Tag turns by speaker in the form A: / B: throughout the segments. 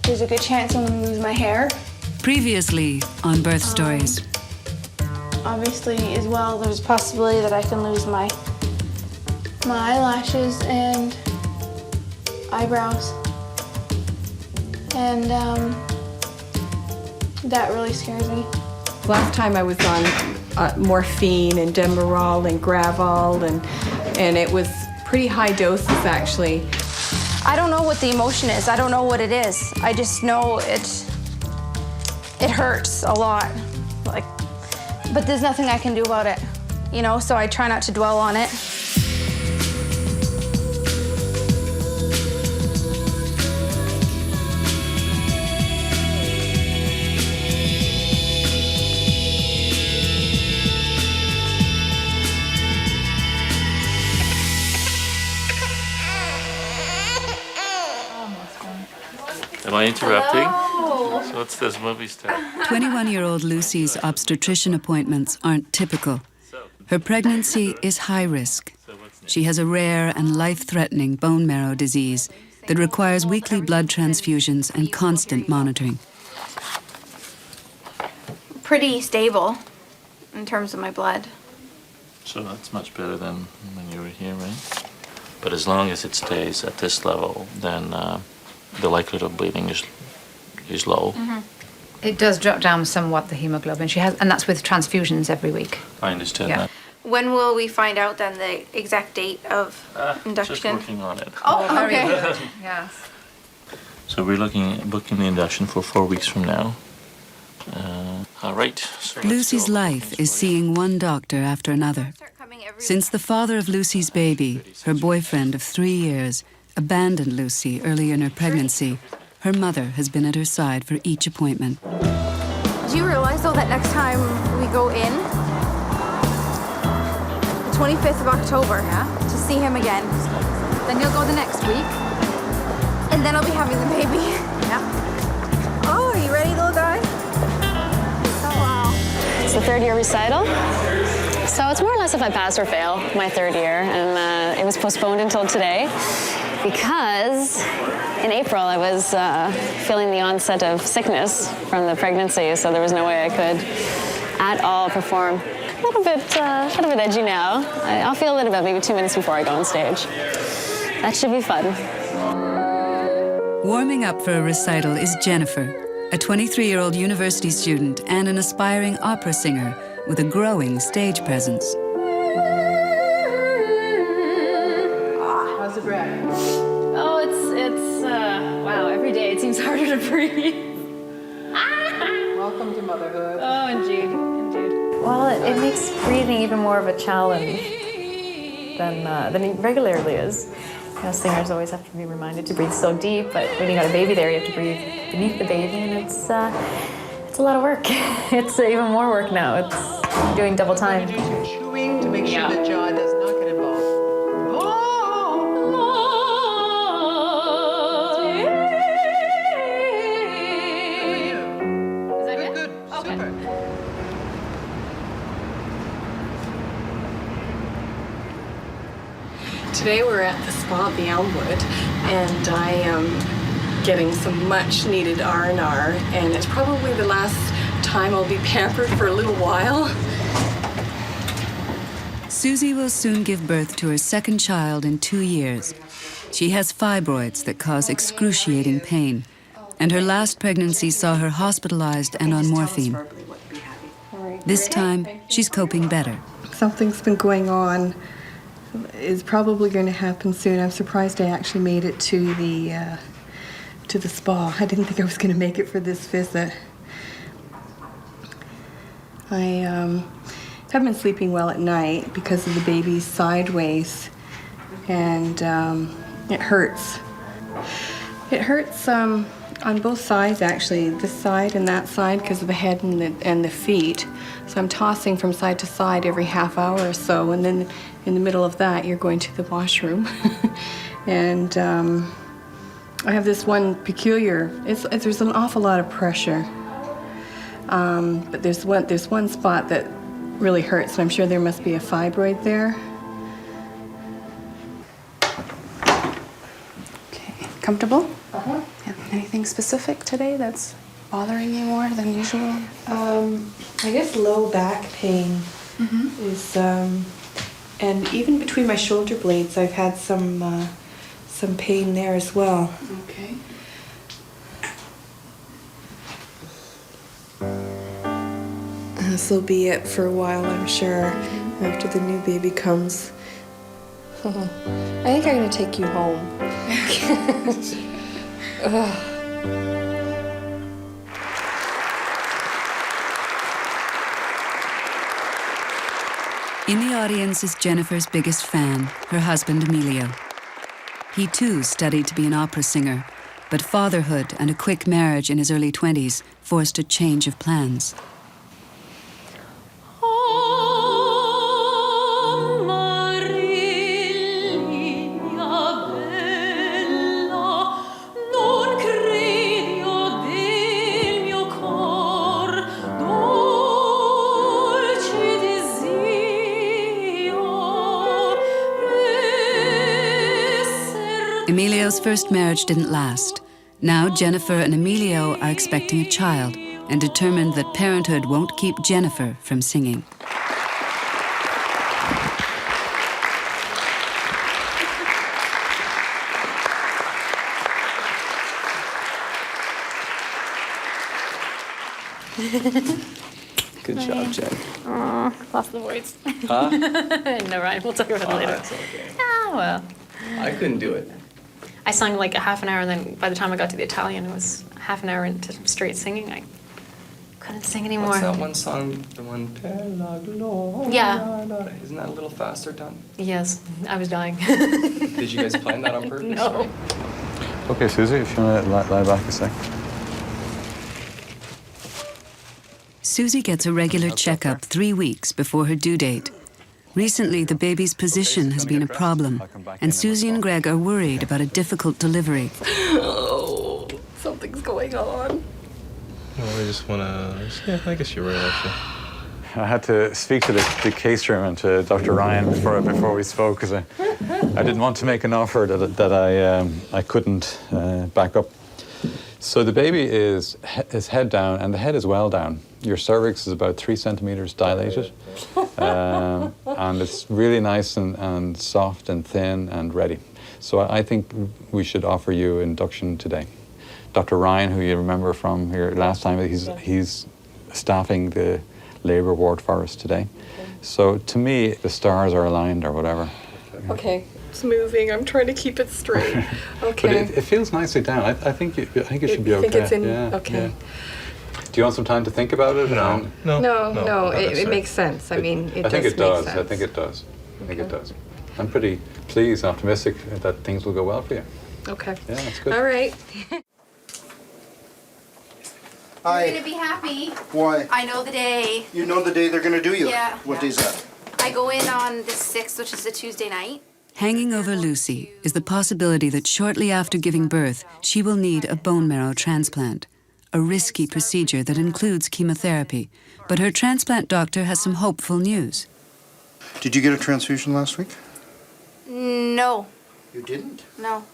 A: There's a good chance I'm gonna lose my hair.
B: Previously on Birth Stories.
A: Obviously, as well, there's a possibility that I can lose my eyelashes and eyebrows. And that really scares me.
C: Last time I was on morphine and Demerol and Gravol, and it was pretty high doses, actually.
A: I don't know what the emotion is. I don't know what it is. I just know it hurts a lot. But there's nothing I can do about it, you know, so I try not to dwell on it.
D: Am I interrupting? Hello. So what's this movie star?
B: 21-year-old Lucy's obstetrician appointments aren't typical. Her pregnancy is high risk. She has a rare and life-threatening bone marrow disease that requires weekly blood transfusions and constant monitoring.
A: Pretty stable in terms of my blood.
D: So that's much better than when you were here, right? But as long as it stays at this level, then the likelihood of bleeding is low.
E: Mm-hmm. It does drop down somewhat, the hemoglobin she has, and that's with transfusions every week.
D: I understand that.
A: When will we find out then the exact date of induction?
D: Just working on it.
A: Oh, okay.
E: Yes.
D: So we're booking the induction for 4 weeks from now. All right. So
B: Lucy's life is seeing one doctor after another. Since the father of Lucy's baby, her boyfriend of 3 years, abandoned Lucy early in her pregnancy, her mother has been at her side for each appointment.
A: Do you realize, though, that next time we go in, the 25th of October, to see him again, then you'll go the next week, and then I'll be having the baby. Yeah. Oh, are you ready, little guy? Oh, wow.
F: It's the third year recital. So it's more or less if I pass or fail my third year, and it was postponed until today because in April I was feeling the onset of sickness from the pregnancy, so there was no way I could at all perform. A little bit edgy now. I'll feel a little bit maybe 2 minutes before I go on stage. That should be fun.
B: Warming up for a recital is Jennifer, a 23-year-old university student and an aspiring opera singer with a growing stage presence.
C: How's the breath?
F: Oh, it's wow, every day it seems harder to breathe.
C: Welcome to motherhood.
F: Oh, indeed. Well, it makes breathing even more of a challenge than it regularly is. You know, singers always have to be reminded to breathe so deep, but when you got a baby there, you have to breathe beneath the baby, and it's a lot of work. It's even more work now. It's doing double time.
C: Chewing to make sure the jaw does not get involved.
F: Is that it?
C: Good.
F: Okay.
C: Super. Today we're at the spa at the Elmwood, and I am getting some much needed R&R, and it's probably the last time I'll be pampered for a little while.
B: Susie will soon give birth to her second child in 2 years. She has fibroids that cause excruciating pain, and her last pregnancy saw her hospitalized and on morphine. This time, she's coping better.
C: Something's been going on. Is probably going to happen soon. I'm surprised I actually made it to the spa. I didn't think I was going to make it for this visit. I haven't been sleeping well at night because of the baby's sideways, and it hurts. It hurts on both sides, actually, this side and that side, because of the head and the feet. So I'm tossing from side to side every half hour or so, and then in the middle of that, you're going to the washroom. And I have this one peculiar, there's an awful lot of pressure. But there's one spot that really hurts, and I'm sure there must be a fibroid there. Okay, comfortable?
F: Uh-huh.
C: Yeah. Anything specific today that's bothering you more than usual? I guess low back pain is, and even between my shoulder blades, I've had some pain there as well.
G: Okay.
C: This will be it for a while, I'm sure, after the new baby comes. I think I'm gonna take you home.
B: In the audience is Jennifer's biggest fan, her husband Emilio. He too studied to be an opera singer, but fatherhood and a quick marriage in his early 20s forced a change of plans. Emilio's first marriage didn't last. Now Jennifer and Emilio are expecting a child and determined that parenthood won't keep Jennifer from singing.
H: Good job, Jen.
F: Lost the voice.
H: Huh?
F: No, Ryan, we'll talk about it later.
H: That's okay.
F: Oh, well.
H: I couldn't do it.
F: I sung like a half an hour, and then by the time I got to the Italian, it was half an hour into straight singing. I couldn't sing anymore.
H: What's that one song? The one.
F: Yeah.
H: Isn't that a little faster done?
F: Yes, I was dying.
H: Did you guys plan that on purpose?
F: No.
I: Okay, Susie, if you want to lie back a sec.
B: Susie gets a regular checkup 3 weeks before her due date. Recently, the baby's position has been a problem, and Susie and Greg are worried about a difficult delivery.
C: Oh, something's going on.
J: Well, we just want to... Yeah, I guess you're right, actually.
I: I had to speak to the case room and to Dr. Ryan before we spoke, because I didn't want to make an offer that I couldn't back up. So the baby is head down, and the head is well down. Your cervix is about 3 centimeters dilated, and it's really nice and soft and thin and ready. So I think we should offer you induction today. Dr. Ryan, who you remember from here last time, he's staffing the labour ward for us today. So to me, the stars are aligned or whatever.
C: Okay, it's moving. I'm trying to keep it straight. Okay.
I: But it feels nicely down. I think it should be okay.
C: I think it's in.
I: Yeah,
C: okay.
I: Yeah. Do you want some time to think about it?
J: No.
C: No, it makes sense. I mean,
I: I think it does.
C: Make
I: I
C: sense.
I: think it does. I think it does. I'm pretty pleased, optimistic that things will go well for you.
C: Okay.
I: Yeah, that's good.
C: All right.
A: You're gonna be happy.
K: Why?
A: I know the day.
K: You know the day they're going to do you?
A: Yeah.
K: What day's that?
A: I go in on the 6th, which is a Tuesday night.
B: Hanging over Lucy is the possibility that shortly after giving birth, she will need a bone marrow transplant, a risky procedure that includes chemotherapy. But her transplant doctor has some hopeful news.
K: Did you get a transfusion last week?
A: No.
K: You didn't?
A: No.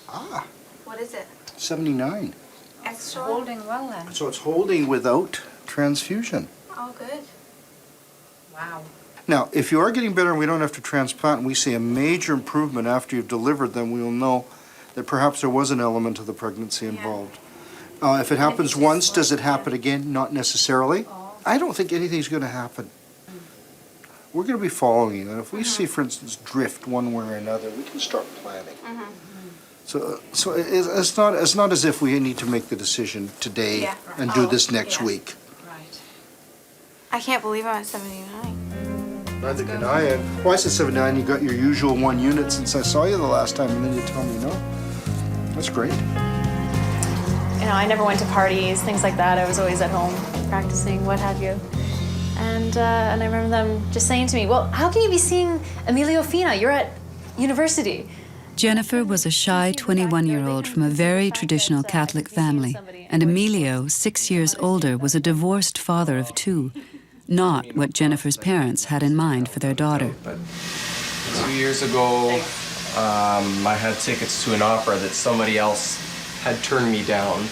K: Ah,
A: What is it?
K: 79.
A: Extra?
E: Holding well then.
K: So it's holding without transfusion.
A: Oh, good.
E: Wow.
K: Now, if you are getting better and we don't have to transplant and we see a major improvement after you've delivered, then we will know that perhaps there was an element of the pregnancy involved. If it happens once, does it happen again? Not necessarily. I don't think anything's going to happen. We're going to be following you, and if we see, for instance, drift one way or another, we can start planning. So it's not as if we need to make the decision today and do this next week.
E: Right.
A: I can't believe I'm at 79.
K: Neither can I. Well, I said 79, you got your usual 1 unit since I saw you the last time, and then you tell me no. That's great.
F: You know, I never went to parties, things like that. I was always at home practicing, what have you. And I remember them just saying to me, well, how can you be seeing Emilio Fina? You're at university.
B: Jennifer was a shy 21-year-old from a very traditional Catholic family, and Emilio, 6 years older, was a divorced father of 2. Not what Jennifer's parents had in mind for their daughter.
H: But 2 years ago, I had tickets to an opera that somebody else had turned me down.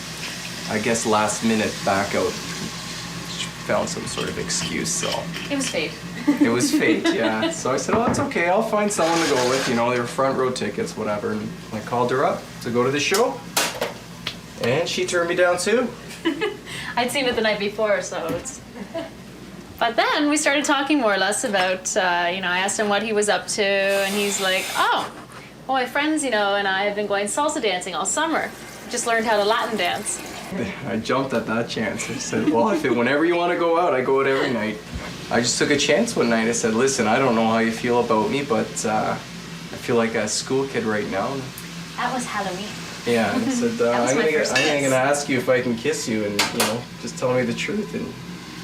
H: I guess last minute back out. She found some sort of excuse, so.
E: It was fate.
H: It was fate, yeah. So I said, oh, it's okay, I'll find someone to go with. You know, they were front row tickets, whatever. And I called her up to go to the show. And she turned me down too.
F: I'd seen it the night before, so it's... But then we started talking more or less about, you know, I asked him what he was up to, and he's like, oh, well, my friends, you know, and I have been going salsa dancing all summer. Just learned how to Latin dance.
H: I jumped at that chance. I said, well, whenever you want to go out, I go out every night. I just took a chance one night. I said, listen, I don't know how you feel about me, but I feel like a school kid right now.
F: That was Halloween.
H: Yeah, and I said, I'm gonna ask you if I can kiss you, and you know, just tell me the truth. And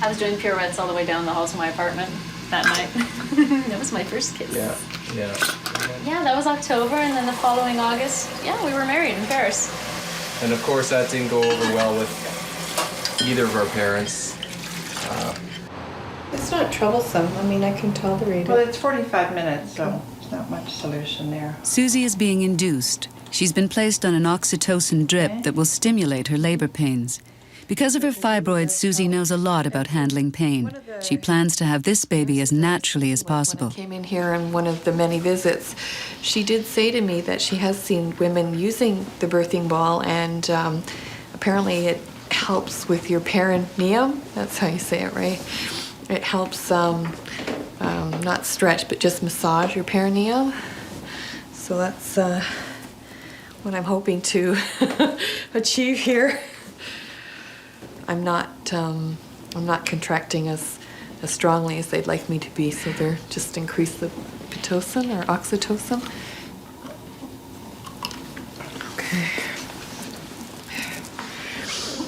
F: I was doing pirouettes all the way down the hall to my apartment that night. That was my first kiss.
H: yeah.
F: Yeah, that was October, and then the following August, yeah, we were married in Paris.
H: And of course, that didn't go over well with either of our parents.
C: It's not troublesome. I mean, I can tolerate
G: Well,
C: it.
G: it's 45 minutes, so there's not much solution there.
B: Susie is being induced. She's been placed on an oxytocin drip that will stimulate her labor pains. Because of her fibroids, Susie knows a lot about handling pain. She plans to have this baby as naturally as possible.
C: When I came in here on one of the many visits, she did say to me that she has seen women using the birthing ball, and apparently it helps with your perineum. That's how you say it, right? It helps not stretch, but just massage your perineum. So that's what I'm hoping to achieve here. I'm not contracting as strongly as they'd like me to be, so they're just increase the pitocin or oxytocin. Okay.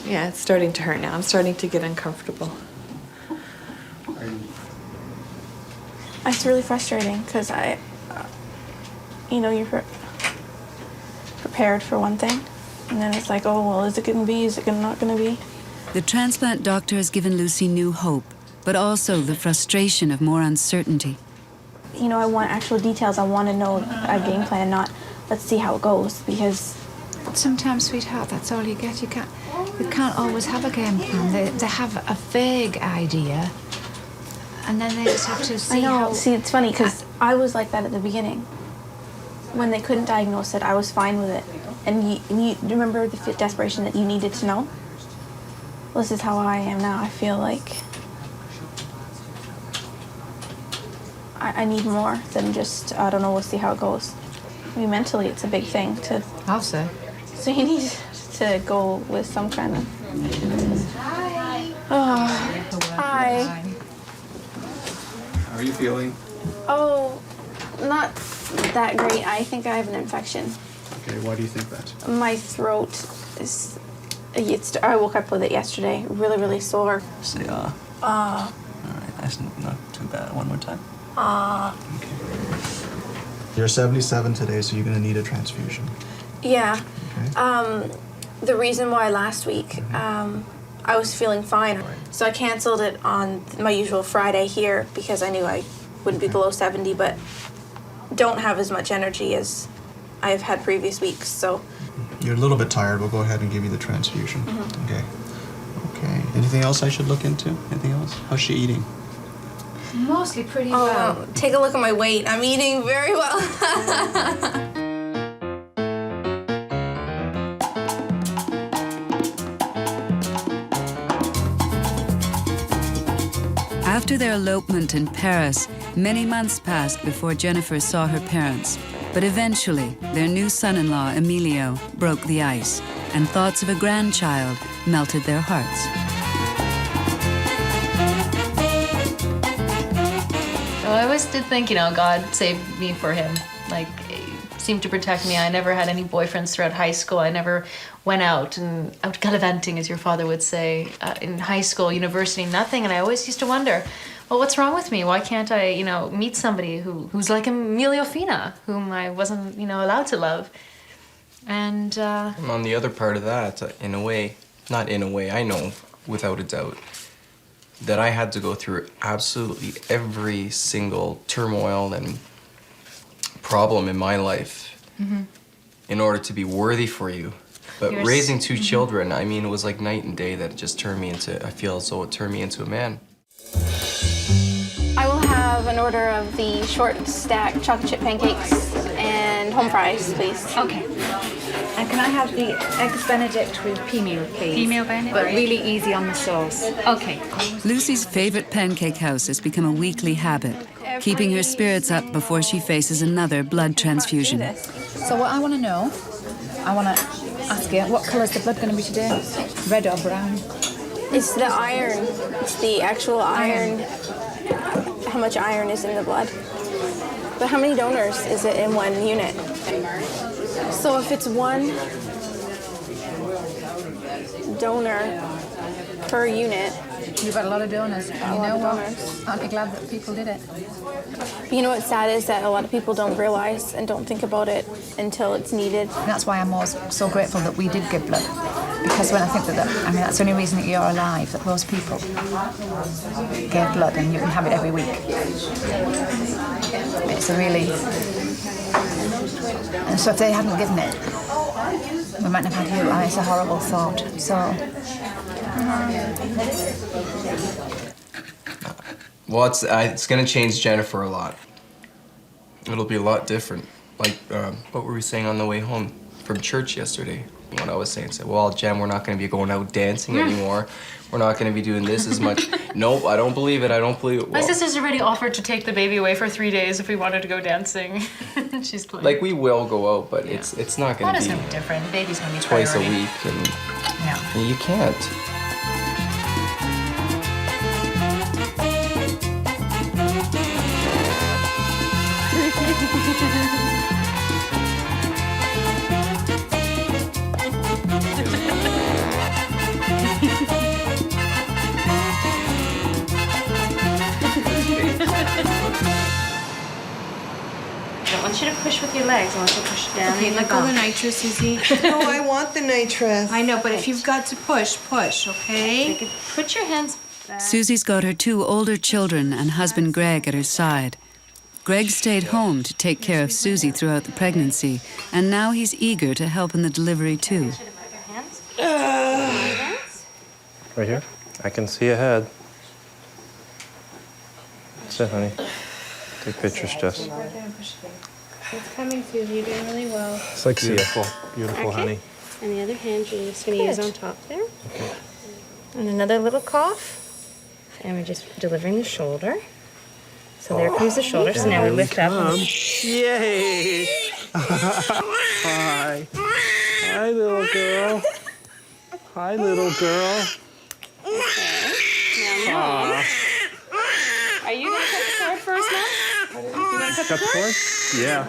C: Yeah, it's starting to hurt now. I'm starting to get uncomfortable.
A: It's really frustrating because you know, you're prepared for one thing, and then it's like, oh, well, is it going to be? Is it not going to be?
B: The transplant doctor has given Lucy new hope, but also the frustration of more uncertainty.
A: You know, I want actual details. I want to know a game plan, not let's see how it goes, because
E: Sometimes, sweetheart, that's all you get. You can't always have a game plan. They have a vague idea, and then they just have to see
A: I know.
E: how...
A: See, it's funny because I was like that at the beginning. When they couldn't diagnose it, I was fine with it. And you remember the desperation that you needed to know? Well, this is how I am now. I feel like I need more than just, I don't know, we'll see how it goes. I mean, mentally, it's a big thing to...
E: I'll say.
A: So you need to go with some kind of... Hi. Oh, hi.
H: How are you feeling?
A: Oh, not that great. I think I have an infection.
H: Okay, why do you think that?
A: My throat is... I woke up with it yesterday. Really, really sore.
L: Say All right, that's not too bad. One more time.
H: Okay. You're 77 today, so you're gonna need a transfusion.
A: Yeah.
H: Okay.
A: The reason why last week, I was feeling fine. So I canceled it on my usual Friday here because I knew I wouldn't be below 70, but don't have as much energy as I've had previous weeks, so.
M: You're a little bit tired. We'll go ahead and give you the transfusion. Okay. Okay. Anything else I should look into? Anything else? How's she eating?
E: Mostly pretty well.
A: Take a look at my weight. I'm eating very well.
B: After their elopement in Paris, many months passed before Jennifer saw her parents. But eventually, their new son-in-law, Emilio, broke the ice, and thoughts of a grandchild melted their hearts.
F: I always did think, you know, God saved me for him. Like, he seemed to protect me. I never had any boyfriends throughout high school. I never went out gallivanting, as your father would say, in high school, university, nothing. And I always used to wonder, well, what's wrong with me? Why can't I, you know, meet somebody who's like Emilio Fina, whom I wasn't, you know, allowed to love? And
H: On the other part of that, in a way, not in a way, I know without a doubt that I had to go through absolutely every single turmoil and problem in my life in order to be worthy for you. But raising 2 children, I mean, it was like night and day that it just turned me into, I feel as though it turned me into a man.
A: I will have an order of the short stack chocolate chip pancakes and home fries, please.
E: Okay. And can I have the eggs Benedict with pea meal, please?
N: Pea meal Benedict?
E: But really easy on the sauce.
N: Okay.
B: Lucy's favorite pancake house has become a weekly habit, keeping her spirits up before she faces another blood transfusion.
E: So what I want to know, I want to ask you, what colour is the blood going to be today? Red or brown?
A: It's the iron. It's the actual iron. How much iron is in the blood. But how many donors is it in one unit? So if it's one donor per unit.
E: You've got a lot of donors. And you know what? Aren't you glad that people did it?
A: But you know what's sad is that a lot of people don't realize and don't think about it until it's needed.
E: And that's why I'm always so grateful that we did give blood. Because when I think that, I mean, that's the only reason that you're alive, that those people gave blood and you can have it every week. It's a really... And so if they hadn't given it, we mightn't have had you. And it's a horrible thought. So...
H: Well, it's going to change Jennifer a lot. It'll be a lot different. Like, what were we saying on the way home from church yesterday? What I was saying, well, Jen, we're not going to be going out dancing anymore. We're not going to be doing this as much. Nope, I don't believe it. I don't believe it.
N: My sister's already offered to take the baby away for 3 days if we wanted to go dancing. She's playing.
H: Like, we will go out, but it's not going to be...
N: That is going to be different. The baby's going to be
H: twice
N: priority.
H: a week, and you can't.
N: I want you to push with your legs. I want you to push down.
O: Okay, let go of the nitrous, Susie.
P: No, I want the nitrous.
O: I know, but if you've got to push, okay?
N: Put your hands back.
B: Susie's got her 2 older children and husband Greg at her side. Greg stayed home to take care of Susie throughout the pregnancy, and now he's eager to help in the delivery too.
J: Right here? I can see ahead. That's it, honey. Take pictures, Jess.
O: It's coming, Susie. You're doing really well.
J: It's like beautiful, beautiful,
O: Okay.
J: honey.
O: And the other hand you're just going to use on top there. Okay. And another little cough. And we're just delivering the shoulder. So there comes the shoulder. So now we lift up.
J: Yay! Hi. Hi, little girl. Hi, little girl.
O: Okay. Now, are you going to cut the cord first, Mom? You want to cut the cord?
J: Yeah.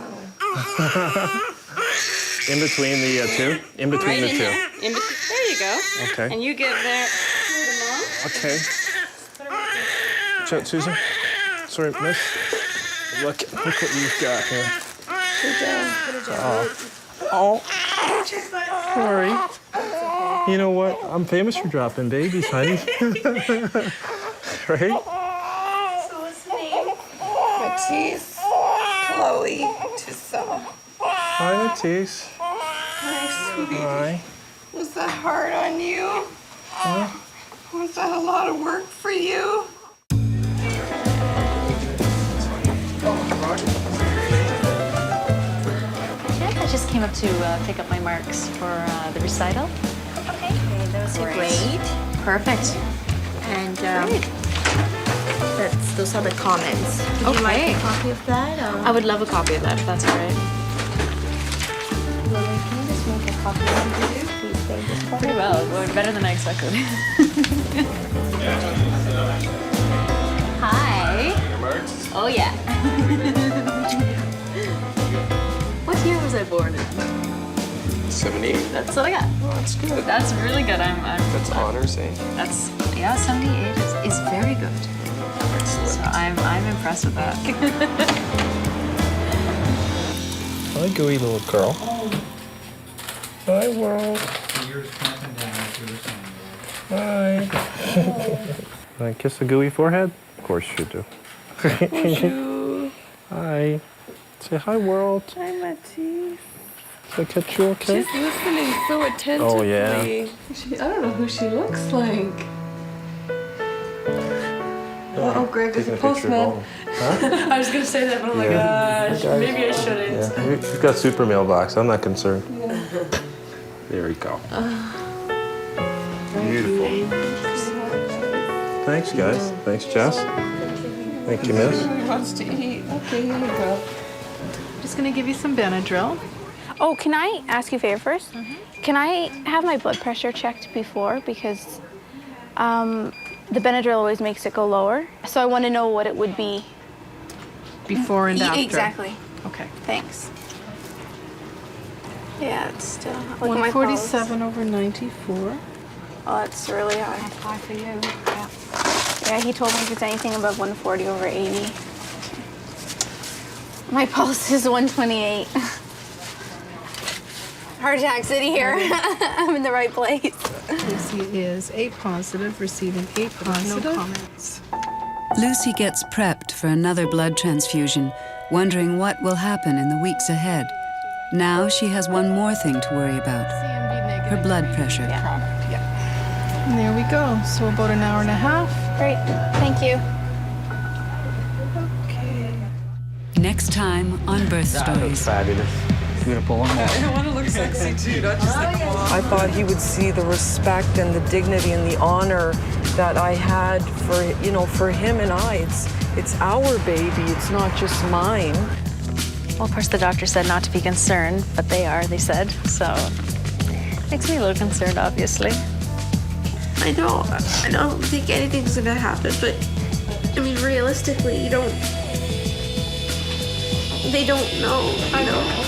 J: In between the 2? In between the 2.
O: There you go.
J: Okay.
O: And you get there.
J: Okay. Watch out, Susan. Sorry, miss. Look what you've got here. Oh. Sorry. You know what? I'm famous for dropping babies, honey. Right?
P: So what's the name? Matisse. Chloe. Tissot.
J: Hi, Matisse.
P: Hi, sweetie.
J: Hi.
P: Was that hard on you?
J: Huh?
P: Was that a lot of work for you?
N: I just came up to pick up my marks for the recital.
O: Okay, those are great.
N: Perfect.
O: And those are the comments. Would you like a copy of that?
N: I would love a copy of that, if that's all right.
O: Lily, can you just make a copy of these? Please save this copy.
N: Pretty well. Well, better than I expected. Hi. Oh, yeah. What year was I born in?
H: 78.
N: That's what I got.
H: Oh, that's good.
N: That's really good.
H: That's honors, eh?
N: That's, yeah, 78 is very good.
H: Excellent.
N: So I'm impressed with that.
J: Hi, gooey little girl. Hi, world. Hi. Can I kiss the gooey forehead? Of course you do. Hi. Say hi, world.
P: Hi, Matisse.
J: Say Did I catch you okay?
C: She's listening so attentively.
J: Oh, yeah.
C: I don't know who she looks like. Oh, Greg is a postman.
J: Huh?
N: I was gonna say that, but I'm like, maybe I shouldn't.
J: Yeah. You've got super mailbox. I'm not concerned. There we go. Beautiful. Thanks, guys. Thanks, Jess. Thank you, miss.
P: He wants to eat. Okay, here you go.
N: Just gonna give you some Benadryl.
A: Oh, can I ask you a favor first? Can I have my blood pressure checked before? Because the Benadryl always makes it go lower. So I want to know what it would be.
N: Before and after.
A: Exactly.
N: Okay.
A: Thanks. Yeah, it's still... Look at my
N: 147 over 94.
A: Oh, that's really high.
E: High for you.
A: Yeah, he told me if it's anything above 140 over 80. My pulse is 128. Heart attack city here. I'm in the right place.
N: Lucy is A positive, receiving A positive.
E: No comments.
B: Lucy gets prepped for another blood transfusion, wondering what will happen in the weeks ahead. Now she has one more thing to worry about, her blood pressure.
N: And there we go. So about an hour and a half.
A: Great, thank you.
B: Next time on Birth Stories.
J: Fabulous. You gonna pull on that?
P: I want to look sexy too, not just the cloth.
Q: I thought he would see the respect and the dignity and the honor that I had for, you know, for him and I. It's our baby, it's not just mine.
F: Well, of course, the doctor said not to be concerned, but they said. So, makes me a little concerned, obviously.
R: I don't think anything's gonna happen, but I mean, realistically, they don't know, you know.